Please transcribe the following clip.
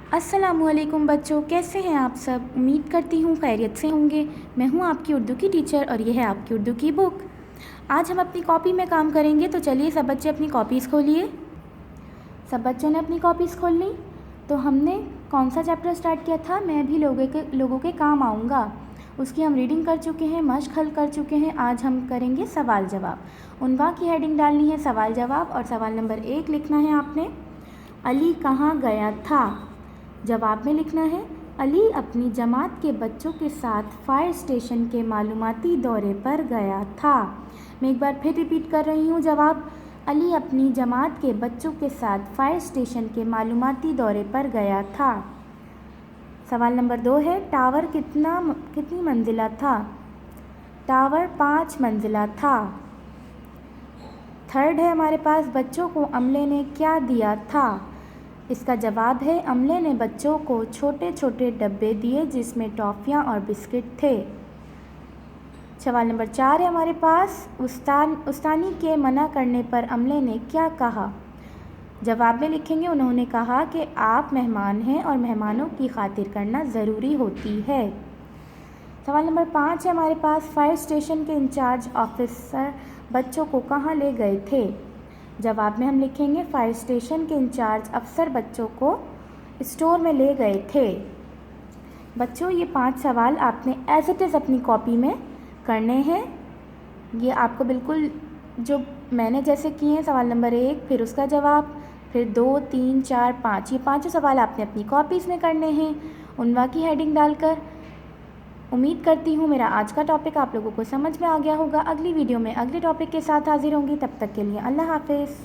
अस्सलामुअलैकुम बच्चों, कैसे हैं आप सब। उम्मीद करती हूँ खैरियत से होंगे। मैं हूँ आपकी उर्दू की टीचर और यह है आपकी उर्दू की बुक। आज हम अपनी कॉपी में काम करेंगे, तो चलिए सब बच्चे अपनी कॉपीज़ खोलिए। सब बच्चों ने अपनी कॉपीज़ खोल ली। तो हमने कौन सा चैप्टर स्टार्ट किया था, मैं भी लोगों के काम आऊँगा। उसकी हम रीडिंग कर चुके हैं, मश्क हल कर चुके हैं। आज हम करेंगे सवाल जवाब। उनवा की हेडिंग डालनी है सवाल जवाब, और सवाल नंबर 1 लिखना है आपने, अली कहाँ गया था। जवाब में लिखना है, अली अपनी जमात के बच्चों के साथ फायर स्टेशन के मालूमाती दौरे पर गया था। मैं एक बार फिर रिपीट कर रही हूँ जवाब, अली अपनी जमात के बच्चों के साथ फायर स्टेशन के मालूमाती दौरे पर गया था। सवाल नंबर 2 है, टावर कितनी मंजिला था। टावर 5 मंजिला था। थर्ड है हमारे पास, बच्चों को अमले ने क्या दिया था। इसका जवाब है, अमले ने बच्चों को छोटे छोटे डब्बे दिए जिसमें टॉफ़ियाँ और बिस्किट थे। सवाल नंबर 4 है हमारे पास, उस्तानी के मना करने पर अमले ने क्या कहा। जवाब में लिखेंगे, उन्होंने कहा कि आप मेहमान हैं और मेहमानों की खातिर करना ज़रूरी होती है। सवाल नंबर 5 है हमारे पास, फायर स्टेशन के इंचार्ज ऑफिसर बच्चों को कहाँ ले गए थे। जवाब में हम लिखेंगे, फायर स्टेशन के इंचार्ज अफसर बच्चों को स्टोर में ले गए थे। बच्चों, ये 5 सवाल आपने एज इट इज़ अपनी कॉपी में करने हैं। ये आपको बिल्कुल जो मैंने जैसे किए हैं, सवाल नंबर 1, फिर उसका जवाब, फिर 2, 3, 4, 5, ये 5 सवाल आपने अपनी कॉपीज़ में करने हैं उनवा की हेडिंग डालकर। उम्मीद करती हूँ मेरा आज का टॉपिक आप लोगों को समझ में आ गया होगा। अगली वीडियो में अगले टॉपिक के साथ हाजिर होंगी, तब तक के लिए अल्लाह हाफिज़।